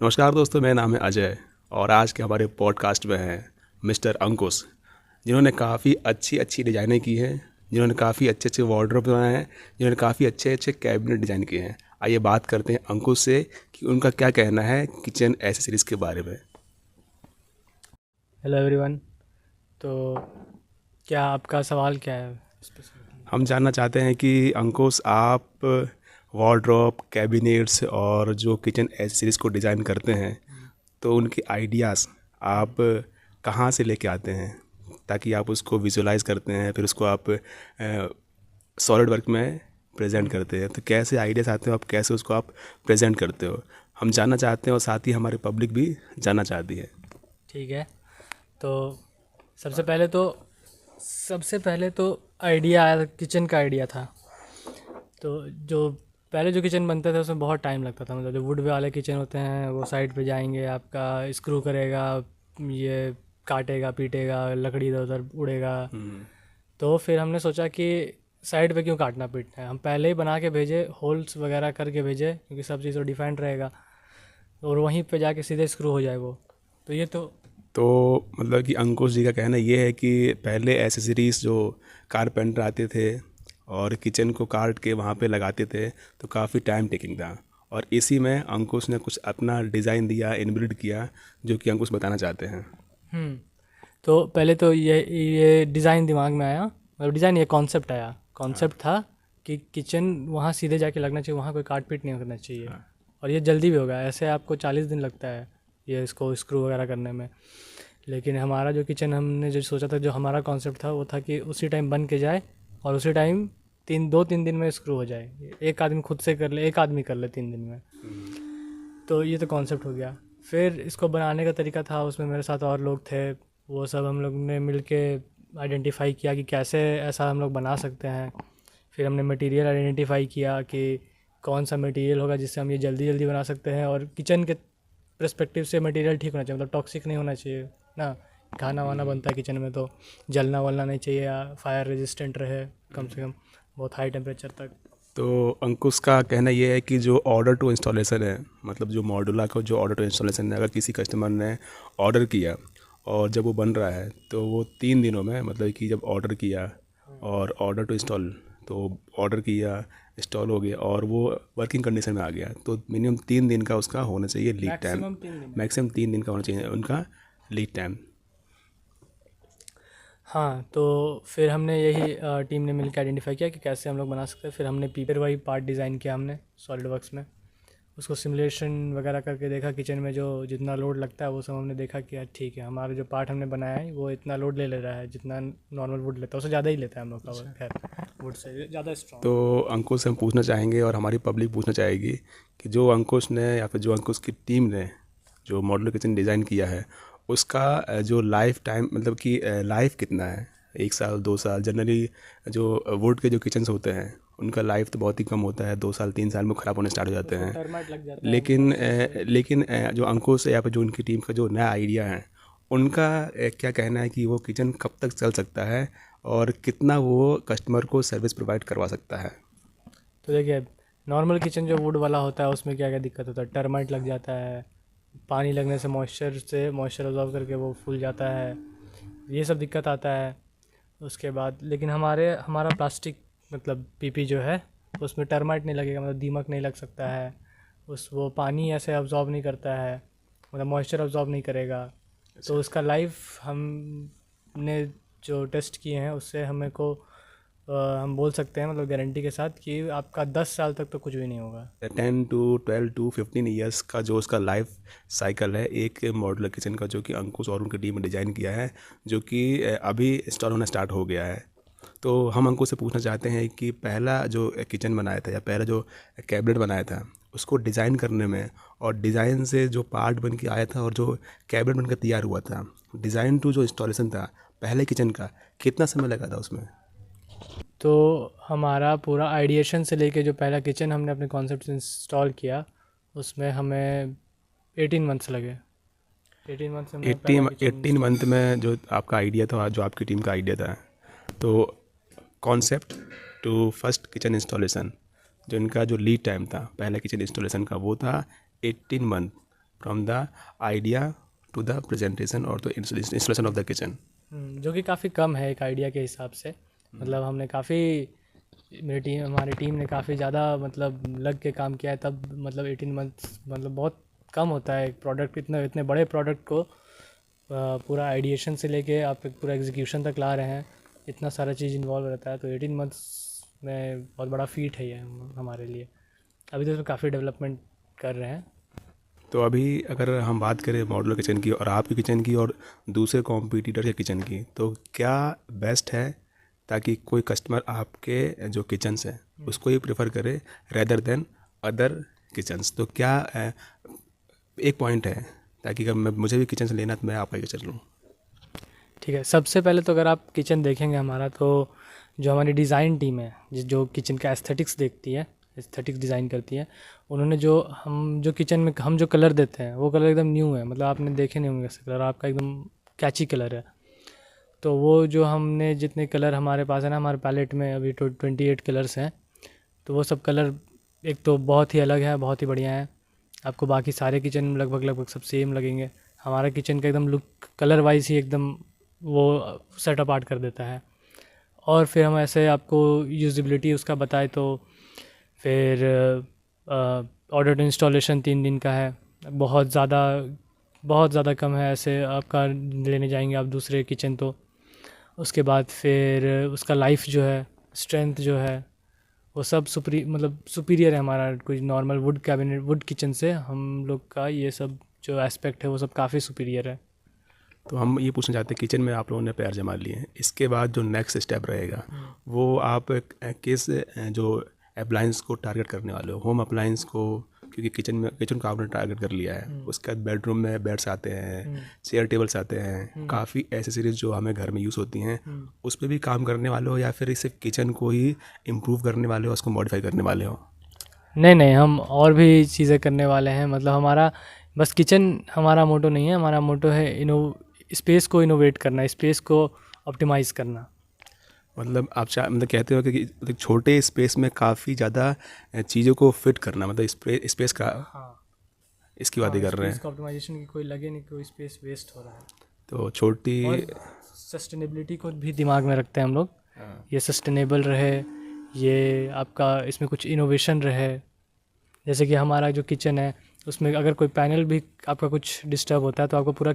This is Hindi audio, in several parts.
नमस्कार दोस्तों, मेरा नाम है अजय और आज के हमारे पॉडकास्ट में हैं मिस्टर अंकुश, जिन्होंने काफ़ी अच्छी अच्छी डिज़ाइनें की हैं, जिन्होंने काफ़ी अच्छे अच्छे वार्डरोब बनाए हैं, जिन्होंने काफ़ी अच्छे अच्छे कैबिनेट डिज़ाइन किए हैं। आइए बात करते हैं अंकुश से कि उनका क्या कहना है किचन एसेसरीज़ के बारे में। Hello everyone. तो क्या आपका सवाल क्या है स्पेसिफिकली? हम जानना चाहते हैं कि अंकुश, आप वार्डरोब, कैबिनेट्स और जो किचन एसेसरीज़ को डिज़ाइन करते हैं, तो उनके आइडियाज़ आप कहाँ से लेके आते हैं ताकि आप उसको विजुलाइज करते हैं, फिर उसको आप सॉलिड वर्क में प्रेजेंट करते हैं। तो कैसे आइडियाज़ आते हो, आप कैसे उसको आप प्रेजेंट करते हो, हम जानना चाहते हैं और साथ ही हमारी पब्लिक भी जानना चाहती है। ठीक है। तो सबसे पहले तो सबसे पहले तो आइडिया आया, किचन का आइडिया था। तो जो पहले जो किचन बनते थे उसमें बहुत टाइम लगता था। मतलब जो वुड वाले किचन होते हैं वो साइड पे जाएंगे, आपका स्क्रू करेगा, ये काटेगा पीटेगा, लकड़ी इधर उधर उड़ेगा। तो फिर हमने सोचा कि साइड पे क्यों काटना पीटना है, हम पहले ही बना के भेजे, होल्स वगैरह करके भेजे, क्योंकि सब चीज़ तो डिफाइंड रहेगा और वहीं पे जाके सीधे स्क्रू हो जाए वो। तो ये तो तो मतलब कि अंकुश जी का कहना ये है कि पहले एसेसरीज़ जो कारपेंटर आते थे और किचन को काट के वहाँ पे लगाते थे, तो काफ़ी टाइम टेकिंग था, और इसी में अंकुश ने कुछ अपना डिज़ाइन दिया, इनबिल्ड किया, जो कि अंकुश बताना चाहते हैं। हम्म तो पहले तो ये डिज़ाइन दिमाग में आया, मतलब डिज़ाइन, ये कॉन्सेप्ट आया। हाँ। कॉन्सेप्ट था कि किचन वहाँ सीधे जाके लगना चाहिए, वहाँ कोई काट पीट नहीं करना चाहिए। हाँ। और ये जल्दी भी होगा, ऐसे आपको 40 दिन लगता है ये इसको स्क्रू वगैरह करने में। लेकिन हमारा जो किचन हमने जो सोचा था, जो हमारा कॉन्सेप्ट था वो था कि उसी टाइम बन के जाए और उसी टाइम 3 दिन में स्क्रू हो जाए। एक आदमी खुद से कर ले, एक आदमी कर ले 3 दिन में। तो ये तो कॉन्सेप्ट हो गया। फिर इसको बनाने का तरीका था, उसमें मेरे साथ और लोग थे, वो सब हम लोग ने मिल के आइडेंटिफाई किया कि कैसे ऐसा हम लोग बना सकते हैं। फिर हमने मटेरियल आइडेंटिफाई किया कि कौन सा मटेरियल होगा जिससे हम ये जल्दी जल्दी बना सकते हैं, और किचन के पर्सपेक्टिव से मटेरियल ठीक होना चाहिए, मतलब टॉक्सिक नहीं होना चाहिए ना। खाना वाना बनता है किचन में तो जलना वलना नहीं चाहिए, या फायर रेजिस्टेंट रहे कम से कम बहुत हाई टेम्परेचर तक। तो अंकुश का कहना ये है कि जो ऑर्डर टू इंस्टॉलेशन है, मतलब जो मॉड्यूलर का जो ऑर्डर टू इंस्टॉलेशन है, अगर किसी कस्टमर ने ऑर्डर किया और जब वो बन रहा है, तो वो 3 दिनों में, मतलब कि जब ऑर्डर किया और ऑर्डर टू इंस्टॉल, तो ऑर्डर किया, इंस्टॉल हो गया और वो वर्किंग कंडीशन में आ गया, तो मिनिमम 3 दिन का उसका होना चाहिए लीड टाइम। मैक्सिमम 3 दिन। मैक्सिमम 3 दिन का होना चाहिए उनका लीड टाइम। हाँ, तो फिर हमने यही टीम ने मिलकर आइडेंटिफाई किया कि कैसे हम लोग बना सकते हैं। फिर हमने पीपर वही पार्ट डिज़ाइन किया हमने सॉलिड वर्क्स में, उसको सिमुलेशन वगैरह करके देखा किचन में जो जितना लोड लगता है वो सब हमने देखा कि यार ठीक है, हमारा जो पार्ट हमने बनाया है वो इतना लोड ले रहा है जितना नॉर्मल वुड लेता है, उससे ज़्यादा ही लेता है हम लोग का वो, खैर वुड से ज़्यादा स्ट्रॉन्ग। तो अंकुश से हम पूछना चाहेंगे और हमारी पब्लिक पूछना चाहेगी कि जो अंकुश ने या फिर जो अंकुश की टीम ने जो मॉड्यूलर किचन डिज़ाइन किया है, उसका जो लाइफ टाइम, मतलब कि लाइफ कितना है, 1 साल 2 साल? जनरली जो वुड के जो किचन्स होते हैं उनका लाइफ तो बहुत ही कम होता है, 2 साल 3 साल में ख़राब होने स्टार्ट हो जाते उसमें हैं। टर्माइट लग जाता है लेकिन बहुत से। जो अंकुश है या फिर जो उनकी टीम का जो नया आइडिया है, उनका क्या कहना है कि वो किचन कब तक चल सकता है और कितना वो कस्टमर को सर्विस प्रोवाइड करवा सकता है। तो देखिए, नॉर्मल किचन जो वुड वाला होता है उसमें क्या क्या दिक्कत होता है, टर्माइट लग जाता है, पानी लगने से मॉइस्चर अब्जॉर्ब करके वो फूल जाता है, ये सब दिक्कत आता है। उसके बाद लेकिन हमारा प्लास्टिक, मतलब पीपी जो है, उसमें टर्माइट नहीं लगेगा, मतलब दीमक नहीं लग सकता है। वो पानी ऐसे अब्जॉर्ब नहीं करता है, मतलब मॉइस्चर अब्जॉर्ब नहीं करेगा। तो उसका लाइफ हमने जो टेस्ट किए हैं उससे हमें को हम बोल सकते हैं, मतलब गारंटी के साथ, कि आपका 10 साल तक तो कुछ भी नहीं होगा। 10 to 12 to 15 ईयर्स का जो उसका लाइफ साइकिल है एक मॉड्यूलर किचन का, जो कि अंकुश और उनकी टीम ने डिज़ाइन किया है, जो कि अभी इंस्टॉल होना स्टार्ट हो गया है। तो हम अंकुश से पूछना चाहते हैं कि पहला जो किचन बनाया था या पहला जो कैबिनेट बनाया था, उसको डिज़ाइन करने में और डिज़ाइन से जो पार्ट बन के आया था और जो कैबिनेट बनकर तैयार हुआ था, डिज़ाइन टू जो इंस्टॉलेशन था पहले किचन का, कितना समय लगा था उसमें? तो हमारा पूरा आइडिएशन से लेके जो पहला किचन हमने अपने कॉन्सेप्ट से इंस्टॉल किया, उसमें हमें 18 मंथ्स लगे। 18 मंथ्स में हमने पहला एट्टीन किचन 18 मंथ इंस्टॉल। में जो आपका आइडिया था, जो आपकी टीम का आइडिया था, तो concept to first kitchen installation, जो इनका जो लीड टाइम था पहले किचन इंस्टॉलेशन का, वो था 18 month. From the idea to the presentation और तो इंस्टॉलेशन ऑफ द किचन। जो कि काफ़ी कम है एक आइडिया के हिसाब से। मतलब हमने काफ़ी हमारी टीम ने काफ़ी ज़्यादा मतलब लग के काम किया है तब, मतलब 18 मंथ्स मतलब बहुत कम होता है एक प्रोडक्ट, इतने बड़े प्रोडक्ट को पूरा आइडिएशन से लेके आप एक पूरा एग्जीक्यूशन तक ला रहे हैं, इतना सारा चीज़ इन्वॉल्व रहता है। तो 18 मंथ्स में बहुत बड़ा फीट है ये हमारे लिए। अभी तो इसमें काफ़ी डेवलपमेंट कर रहे हैं। तो अभी अगर हम बात करें मॉड्यूलर किचन की और आपके किचन की और दूसरे कॉम्पिटिटर के किचन की, तो क्या बेस्ट है ताकि कोई कस्टमर आपके जो किचन्स हैं उसको ही प्रेफर करे रेदर देन अदर किचन्स? तो क्या एक पॉइंट है ताकि अगर मुझे भी किचन से लेना तो मैं आपका किचन लूँ? ठीक है, सबसे पहले तो अगर आप किचन देखेंगे हमारा, तो जो हमारी डिज़ाइन टीम है जो किचन का एस्थेटिक्स देखती है, एस्थेटिक्स डिज़ाइन करती है, उन्होंने जो किचन में हम जो कलर देते हैं वो कलर एकदम न्यू है। मतलब आपने देखे नहीं होंगे ऐसे कलर, आपका एकदम कैची कलर है। तो वो जो हमने जितने कलर हमारे पास है ना, हमारे पैलेट में अभी 28 कलर्स हैं, तो वो सब कलर एक तो बहुत ही अलग है, बहुत ही बढ़िया है। आपको बाकी सारे किचन में लगभग सब सेम लगेंगे। हमारा किचन का एकदम लुक कलर वाइज ही एकदम वो सेट अपार्ट कर देता है। और फिर हम ऐसे आपको यूज़िबिलिटी उसका बताए तो फिर ऑर्डर टू इंस्टॉलेशन 3 दिन का है, बहुत ज़्यादा कम है ऐसे आपका लेने जाएंगे आप दूसरे किचन तो। उसके बाद फिर उसका लाइफ जो है, स्ट्रेंथ जो है, वो सब सुपीरियर है हमारा कोई नॉर्मल वुड किचन से। हम लोग का ये सब जो एस्पेक्ट है वो सब काफ़ी सुपीरियर है। तो हम ये पूछना चाहते हैं, किचन में आप लोगों ने पैर जमा लिए हैं, इसके बाद जो नेक्स्ट स्टेप रहेगा वो आप किस जो अप्लाइंस को टारगेट करने वाले हो? होम अप्लाइंस को, क्योंकि किचन को आपने टारगेट कर लिया है, उसके बाद बेडरूम में बेड्स आते हैं, चेयर टेबल्स आते हैं, काफ़ी एसेसरीज जो हमें घर में यूज़ होती हैं, उस पर भी काम करने वाले हो या फिर सिर्फ किचन को ही इम्प्रूव करने वाले हो, उसको मॉडिफाई करने वाले हो? नहीं, हम और भी चीज़ें करने वाले हैं। मतलब हमारा बस किचन हमारा मोटो नहीं है, हमारा मोटो है स्पेस को इनोवेट करना, स्पेस को ऑप्टिमाइज़ करना। मतलब आप मतलब कहते हो कि मतलब छोटे स्पेस में काफ़ी ज़्यादा चीज़ों को फिट करना, मतलब स्पेस का, हाँ, इसकी बात ही कर रहे हैं। स्पेस ऑप्टिमाइजेशन की कोई लगे नहीं, कोई स्पेस वेस्ट हो रहा है। तो छोटी सस्टेनेबिलिटी को भी दिमाग में रखते हैं हम लोग। ये सस्टेनेबल रहे, ये आपका इसमें कुछ इनोवेशन रहे। जैसे कि हमारा जो किचन है उसमें अगर कोई पैनल भी आपका कुछ डिस्टर्ब होता है तो आपको पूरा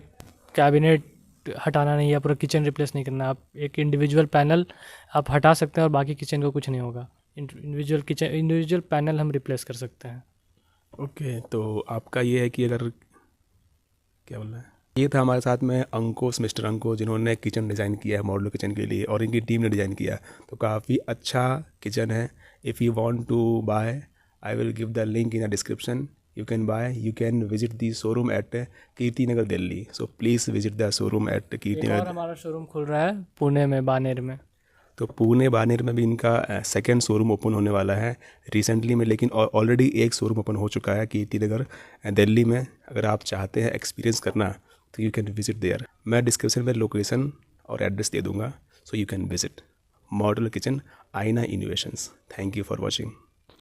कैबिनेट हटाना नहीं है, पूरा किचन रिप्लेस नहीं करना। आप एक इंडिविजुअल पैनल आप हटा सकते हैं और बाकी किचन को कुछ नहीं होगा। इंडिविजुअल पैनल हम रिप्लेस कर सकते हैं। ओके, तो आपका ये है कि अगर क्या बोलना है, ये था हमारे साथ में मिस्टर अंकुश, जिन्होंने किचन डिज़ाइन किया है मॉड्यूलर किचन के लिए और इनकी टीम ने डिज़ाइन किया। तो काफ़ी अच्छा किचन है। If you want to buy, I will give the link in the description. You can buy, you can visit the showroom at Kirti Nagar Delhi. So please visit the showroom at Kirti Nagar. और हमारा शोरूम खुल रहा है पुणे में, बानेर में। तो पुणे बानेर में भी इनका सेकंड शोरूम ओपन होने वाला है रिसेंटली में, लेकिन ऑलरेडी एक शोरूम ओपन हो चुका है कीर्ति नगर दिल्ली में। अगर आप चाहते हैं एक्सपीरियंस करना तो यू कैन विजिट देयर. मैं डिस्क्रिप्शन में लोकेशन और एड्रेस दे दूँगा, so you can visit modular kitchen Aaina innovations. Thank you for watching.